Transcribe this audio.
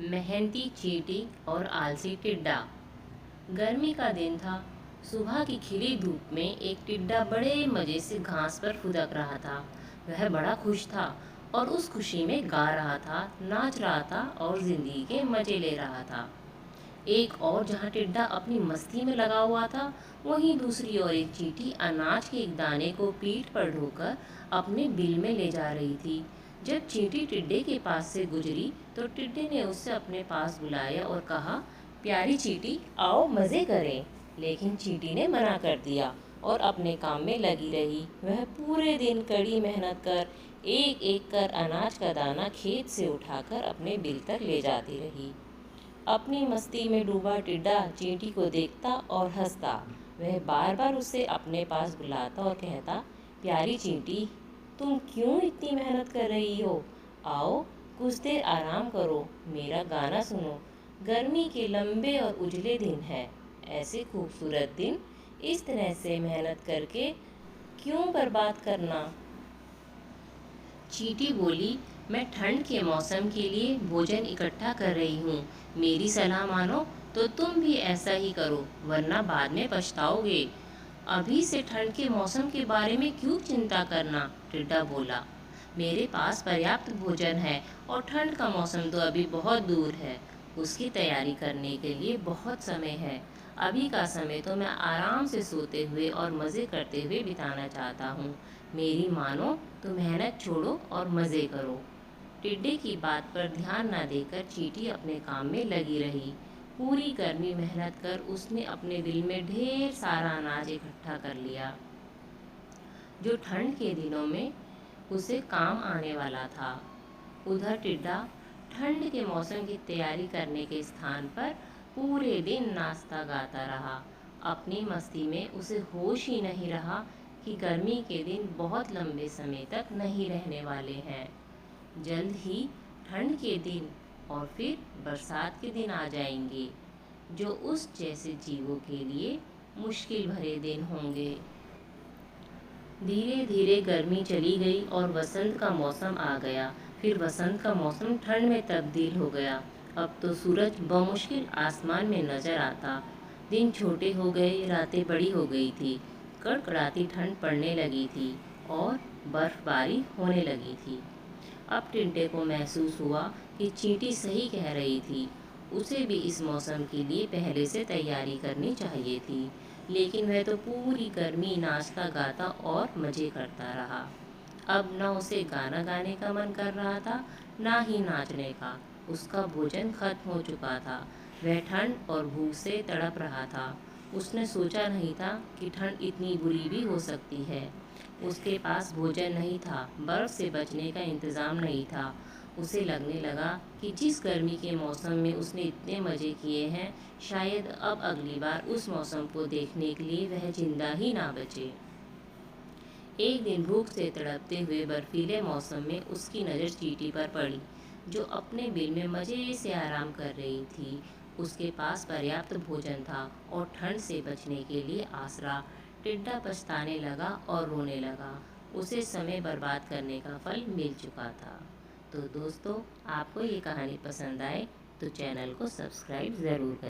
मेहनती चींटी और आलसी टिड्डा। गर्मी का दिन था। सुबह की खिली धूप में एक टिड्डा बड़े मजे से घास पर फुदक रहा था। वह बड़ा खुश था और उस खुशी में गा रहा था, नाच रहा था और जिंदगी के मजे ले रहा था। एक और जहाँ टिड्डा अपनी मस्ती में लगा हुआ था, वहीं दूसरी ओर एक चींटी अनाज के एक दाने को पीठ पर ढोकर अपने बिल में ले जा रही थी। जब चींटी टिड्डे के पास से गुजरी तो टिड्डे ने उसे अपने पास बुलाया और कहा, प्यारी चींटी, आओ मज़े करें। लेकिन चींटी ने मना कर दिया और अपने काम में लगी रही। वह पूरे दिन कड़ी मेहनत कर एक एक कर अनाज का दाना खेत से उठाकर अपने बिल तक ले जाती रही। अपनी मस्ती में डूबा टिड्डा चींटी को देखता और हंसता। वह बार बार उसे अपने पास बुलाता और कहता, प्यारी चींटी, तुम क्यों इतनी मेहनत कर रही हो? आओ कुछ देर आराम करो, मेरा गाना सुनो। गर्मी के लंबे और उजले दिन है। ऐसे खूबसूरत दिन इस तरह से मेहनत करके क्यों बर्बाद करना? चींटी बोली, मैं ठंड के मौसम के लिए भोजन इकट्ठा कर रही हूँ। मेरी सलाह मानो तो तुम भी ऐसा ही करो, वरना बाद में पछताओगे। अभी से ठंड के मौसम के बारे में क्यों चिंता करना? टिड्डा बोला, मेरे पास पर्याप्त भोजन है और ठंड का मौसम तो अभी बहुत दूर है। उसकी तैयारी करने के लिए बहुत समय है। अभी का समय तो मैं आराम से सोते हुए और मज़े करते हुए बिताना चाहता हूँ। मेरी मानो तो मेहनत छोड़ो और मज़े करो। टिड्डे की बात पर ध्यान न देकर चींटी अपने काम में लगी रही। पूरी गर्मी मेहनत कर उसने अपने बिल में ढेर सारा अनाज इकट्ठा कर लिया, जो ठंड के दिनों में उसे काम आने वाला था। उधर टिड्डा ठंड के मौसम की तैयारी करने के स्थान पर पूरे दिन नाचता गाता रहा। अपनी मस्ती में उसे होश ही नहीं रहा कि गर्मी के दिन बहुत लंबे समय तक नहीं रहने वाले हैं। जल्द ही ठंड के दिन और फिर बरसात के दिन आ जाएंगे, जो उस जैसे जीवों के लिए मुश्किल भरे दिन होंगे। धीरे धीरे गर्मी चली गई और वसंत का मौसम आ गया। फिर वसंत का मौसम ठंड में तब्दील हो गया। अब तो सूरज बमुश्किल आसमान में नजर आता। दिन छोटे हो गए, रातें बड़ी हो गई थी। कड़कड़ाती ठंड पड़ने लगी थी और बर्फबारी होने लगी थी। अब टिड्डे को महसूस हुआ कि चींटी सही कह रही थी। उसे भी इस मौसम के लिए पहले से तैयारी करनी चाहिए थी। लेकिन वह तो पूरी गर्मी नाचता गाता और मज़े करता रहा। अब न उसे गाना गाने का मन कर रहा था, ना ही नाचने का। उसका भोजन खत्म हो चुका था। वह ठंड और भूख से तड़प रहा था। उसने सोचा नहीं था कि ठंड इतनी बुरी भी हो सकती है। उसके पास भोजन नहीं था, बर्फ से बचने का इंतज़ाम नहीं था। उसे लगने लगा कि जिस गर्मी के मौसम में उसने इतने मज़े किए हैं, शायद अब अगली बार उस मौसम को देखने के लिए वह जिंदा ही ना बचे। एक दिन भूख से तड़पते हुए बर्फीले मौसम में उसकी नज़र चींटी पर पड़ी, जो अपने बिल में मज़े से आराम कर रही थी। उसके पास पर्याप्त भोजन था और ठंड से बचने के लिए आसरा। टिड्डा पछताने लगा और रोने लगा। उसे समय बर्बाद करने का फल मिल चुका था। तो दोस्तों, आपको ये कहानी पसंद आए तो चैनल को सब्सक्राइब ज़रूर करें।